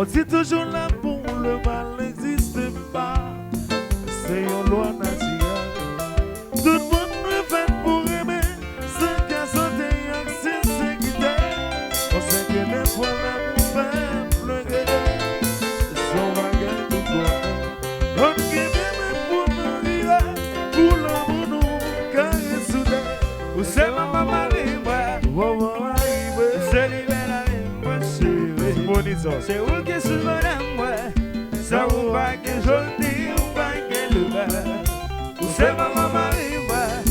On dit toujours l'amour, le mal n'existe pas. C'est une loi naturelle. Tout le monde est fait pour aimer. C'est qu'à santé et sincérité. On sait que les fois l'amour fait pleurer. Son bagage nous connaît. On qui même pour nous rire. Pour l'amour nous carré soudé. Où c'est maman Marie, maman Marie, c'est l'hiver la vie, moi chérie. C'est où que ce bonhomme, moi. Ça vous va que je dis, ou pas que le bas. Où c'est maman Marie,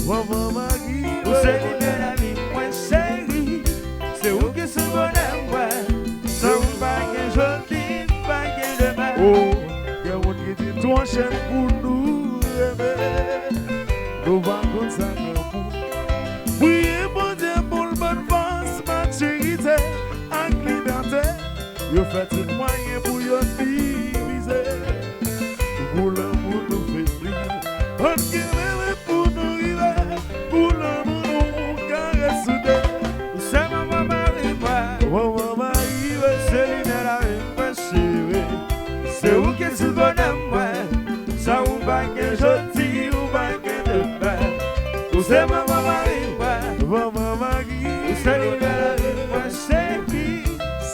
maman Marie, où c'est l'hiver la vie, moi chérie. C'est où que ce bonhomme, moi. Ça vous va que je dis, ou pas que le bas. Oh, il y a un qui dit, toi chef pour nous aimer. Nous allons ça pour oui, bon Dieu, pour le bon force, maturité, avec liberté. Vous faites tout moyen pour vous diviser. Pour l'amour nous fait briller. On qui même pour nous river. Pour l'amour nous caresse soudé. C'est maman Marie, maman Marie, c'est l'hiver la vie, moi chérie. C'est où que ce bonhomme, moi. Ça ou pas que je dis, ou pas que de paix. C'est maman Marie, maman Marie, c'est l'hiver la vie, moi chérie.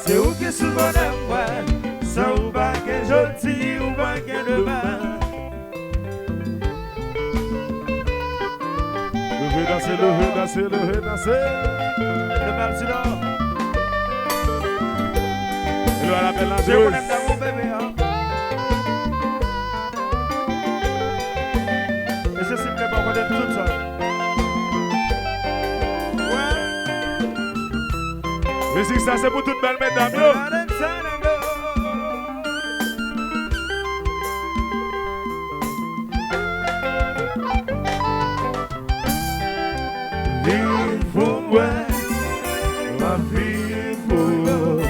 C'est où que ce bonhomme, moi. Ça ou pas que je dis, ou pas que de paix. Levez, danser, levez, danser, levez, danser. Le Martino. Il va l'appeler la joueuse. C'est mon bébé, hein. Et c'est simplement qu'on est tout ça. Ouais. Musique, ça c'est pour toutes belles mesdames, yo. Vive pour moi, ma fille pour vous.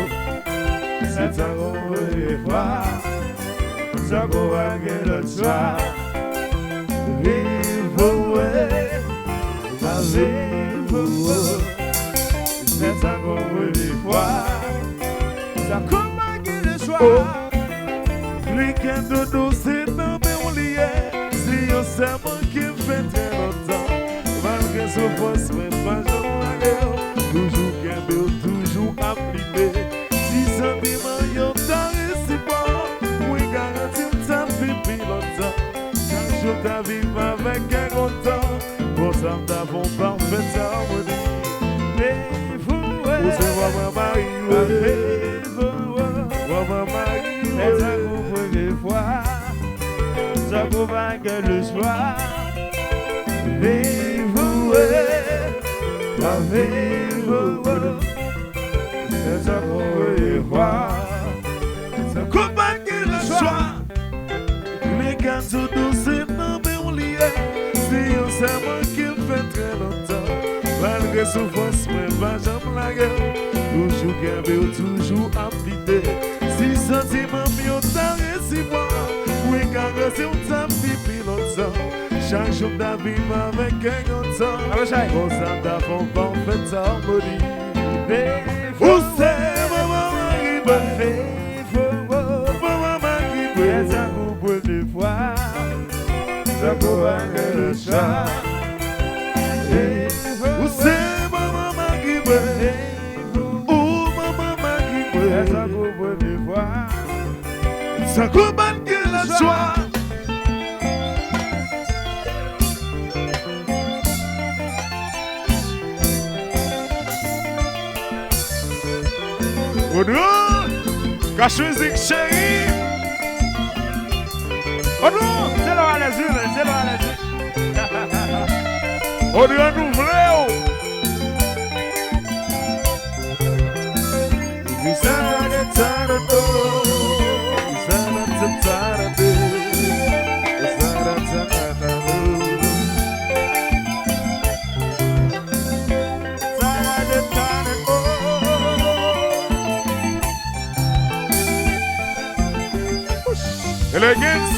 C'est ça qu'on veut voir, ça qu'on va gagner le soir. Vive pour moi, ma vie pour vous. C'est ça qu'on veut voir, ça qu'on va gagner le soir. Les cantos c'est dans mes liens, c'est un serment qui fait très longtemps. Malgré son force, mais pas jamais toujours qu'un toujours appliqué. Si ça vient, y'en t'a récipient. Oui, garantie, ça fait plus longtemps. Chaque jour, t'as vivre avec un content. Pour ça, t'avons parfaite harmonie. Mais vous, vous c'est maman Marie, maman Marie, mais ça vous pouvez voir. Ça vous va que le soir. Vive-vous, la vive-vous, c'est ça qu'on veut voir. Ça combat que le soir. Les cantos douces dans mes liens. C'est un serment qui fait très longtemps. Malgré souffrance, mais pas jamais la gueule. Toujours qu'un toujours appliqué. Si sentiment mieux t'as réciproque. Oui, car c'est un temps pipi longtemps. Chaque jour d'abîme avec un content. Pour ça d'avant parfaite harmonie. Vous c'est maman Marie, maman Marie, ça vous peut des fois. Ça peut aller le chat. Vous c'est maman Marie, oh maman Marie, ça vous peut des fois. Ça combat que la joie. Cache musique chérie. Oh non, c'est là à la zone, c'est là à la zone. On est renouvelé. Elegance,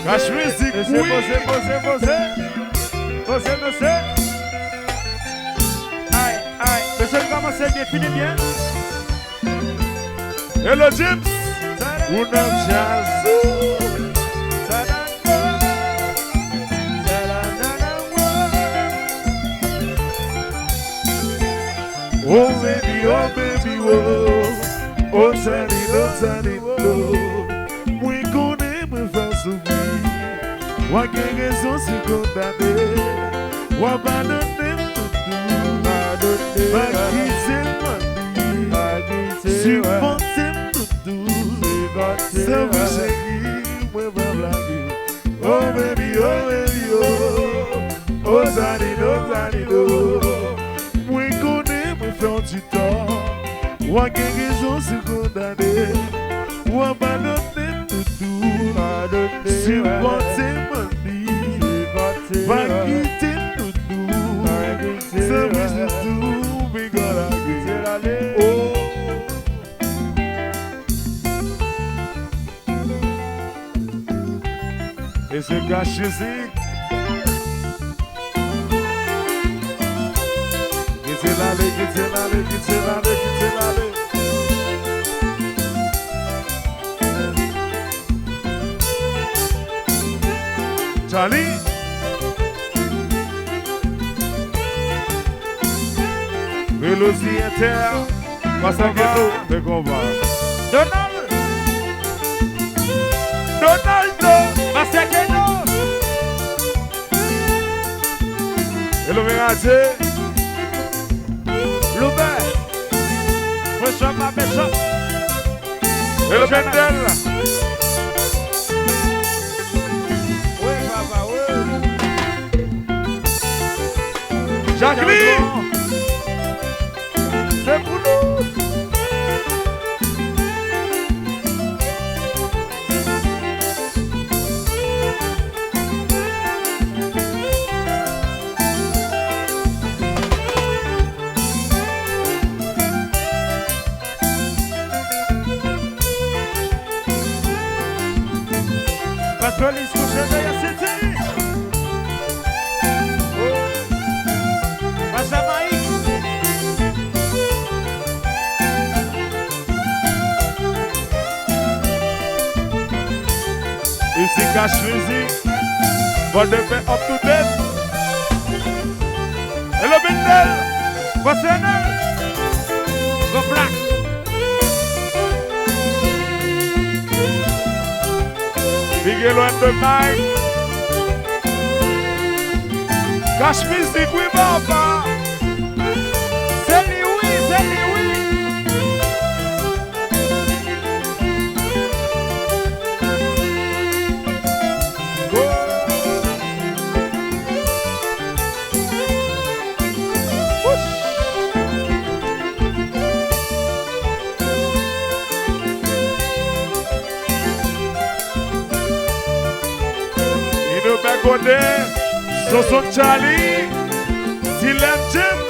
cache musique, oui. Posez. Aïe, monsieur, commencez bien, finissez bien. Hello James. Una jazz. Oh baby, oh Tani, moi connais me faire souffrir. Wa gen raison se condamner. Wa pardonner tout. Pas quitter ma vie. Supporter tout. Ça me chérie, moi va blaguer. Oh baby, oh Tani, moi connais me faire du tort. Wa gen raison se condamner. Wa pardonner tout. Supporter ma vie. Pas quitter tout. Ça me chérie, tout. Mais gars oh. Et c'est gâché, c'est. Charlie. Vélocie inter. Passe à ghetto de combat. Donaldo. Passe à ghetto. Hello, Méradier. Loubert. Fresh up, ma bishop. Hello, Bendel. Oui, papa, oui. Jacqueline. C'est pour nous. Police couché de la city. Passe à Maïk. Ici Cash Music. Bon de paix up to date. Hello Bindel. What's your name? Go Black. Big Elo and the mic. Cash Music, oui, papa. C'est lui, oui, c'est lui, oui. Côté, Soso Charlie, Dylan James,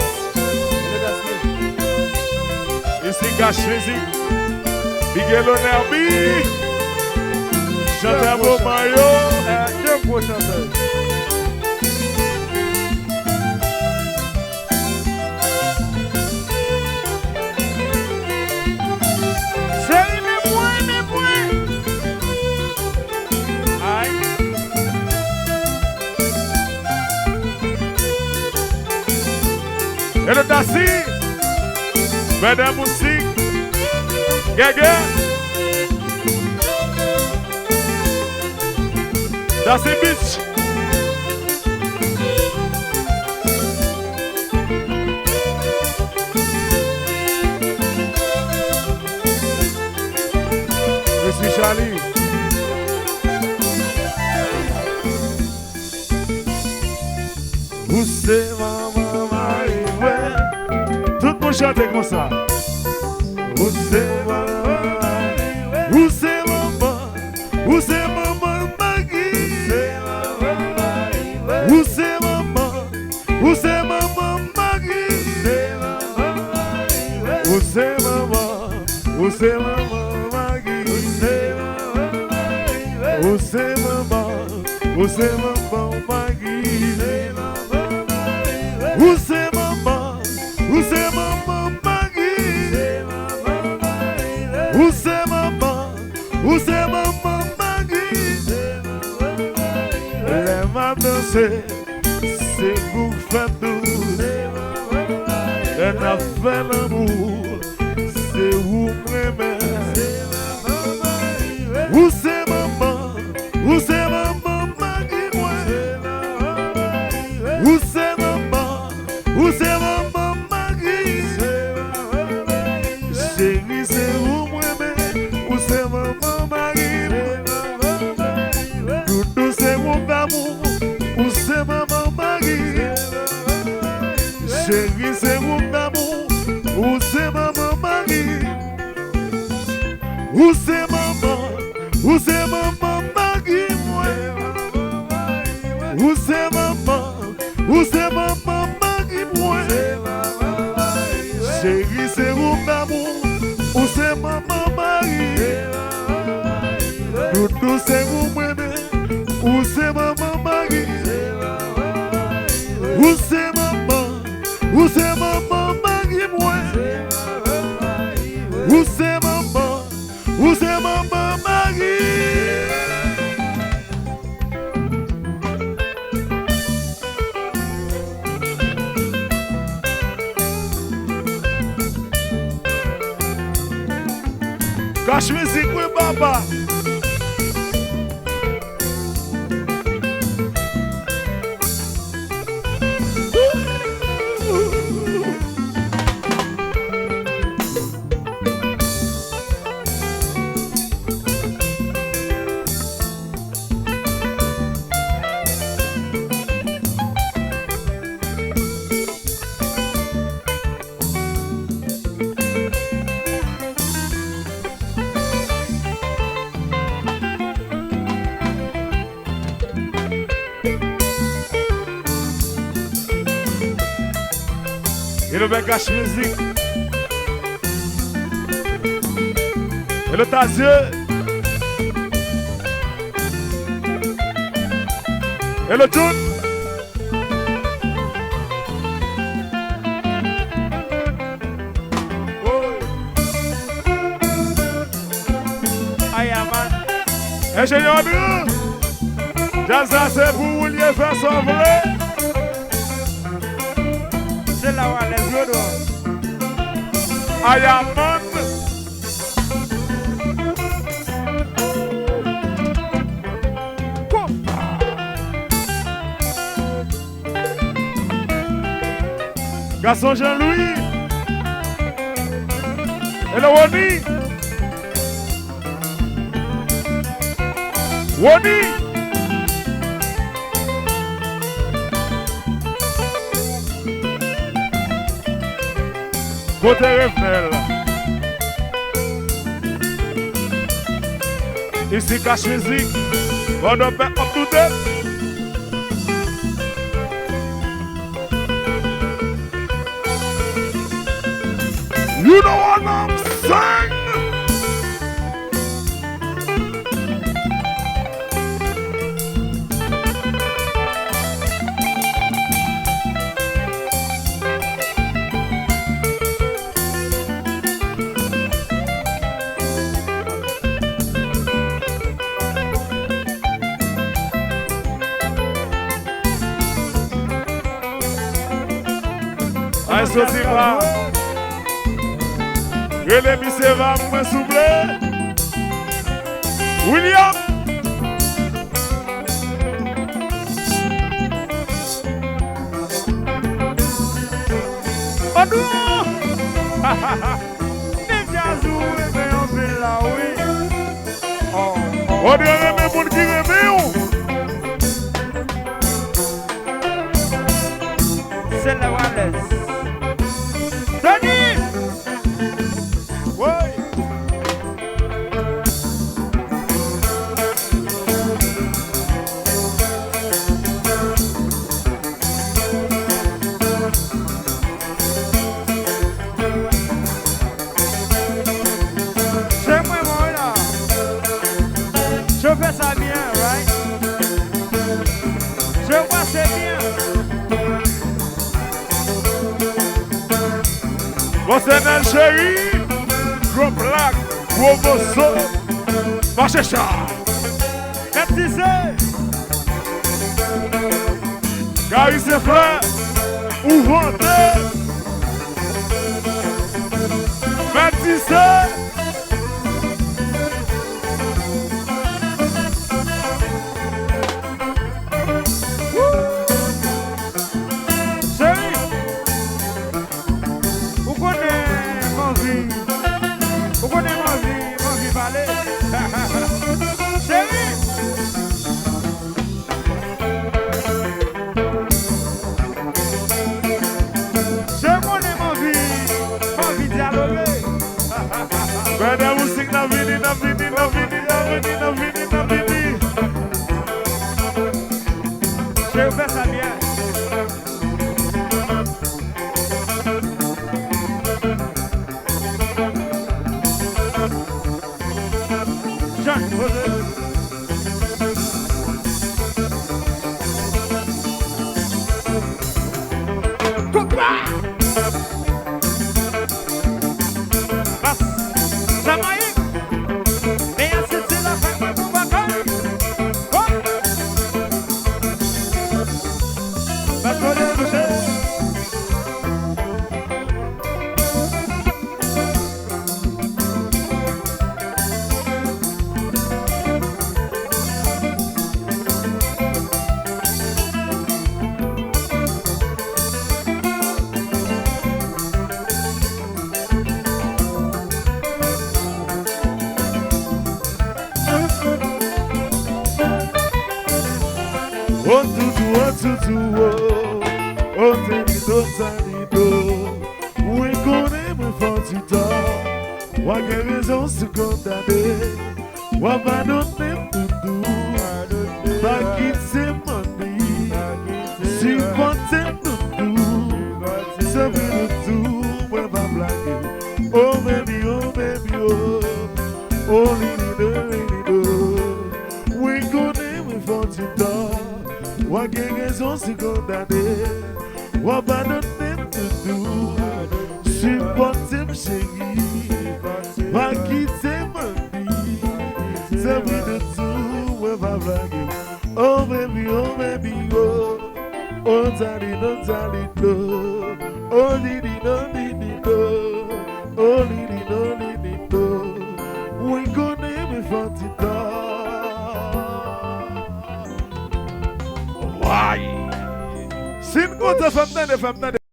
ici Cash Music, Big Elo Nerbi, chanteur Beau Mayo, deux beaux chanteurs. Salut mes points. Aïe. Et le Tassi, Madame Musique, Gaga, Tassi Beach. Je suis Charlie. Vous c'est maman. Tout le monde chante comme ça. Où c'est maman? Où c'est maman? Où c'est maman Maggie? Où c'est maman? Où c'est maman Maggie? Où c'est maman? Où c'est maman Maggie? Où c'est maman? Où c'est maman Maggie? Où c'est maman? Où c'est maman Maggie? Où c'est maman? Où c'est maman Maggie? Les m'a dansé, c'est pour faire tout. Elle a fait l'amour, c'est où m'aimer. Où c'est maman? Où c'est maman Maggie? Où c'est maman? Où c'est maman Maggie? Chérie, c'est où m'aimer? Où c'est maman Maggie? Doudou, c'est mon amour. Où c'est maman Maggie? Chérie, c'est mon amour. Où c'est maman Maggie? Où c'est maman? Où c'est maman Maggie? Où c'est maman? Où c'est maman Maggie? Chérie, c'est mon amour. Où c'est maman Maggie? Doudou, c'est mon bébé. Où c'est maman Maggie? Où c'est maman? Où c'est maman Maggie? Où c'est maman? Où c'est maman Maggie? Cache musique, oui, papa. Et le bagage musique. Et le tazieux. Et le tout. Aïe, man. Ingénieur Bill. Ça c'est pour vous lier faire son vrai. C'est là où les yeux I am man. Garçon Jean-Louis. Et le Woni. Woni. Côté Revenel. Ici Cache Musique. On a fait up to date. You know what I'm saying? Aïe, sauti va. Relais, monsieur va, moi souffler. William. Oh non! Les jazous, mais on fait là, oui. On dirait même pour qui réveille. C'est la Wallace. Tony! Oui. C'est moi, moi, là. Je fais ça bien, right? Je vois c'est bien. Você não é chéri, gros black. Promotion. Marchez ça. Merci, Gary c'est frère. Ouvrez. Merci ça. Bada musik na vini. Je fais ça bien. Oui, connais me fort Wa gen raison se condamner. Wa va donner tout. Va quitter mani. Si compter tout. Ça veut tout. Moi va blaguer. Oh baby, oh. Oh lady. Oui, connais me fort Wa gen raison se condamner. Wa va donner tout. Si compter chérie. Va quitter ma vie. Ça veut de tout, ouais, va blaguer. Oh baby, oh. Oh talino. Oh lidi. Oh lidi. We gonna be fatita. Why? Sin go to famna de famna.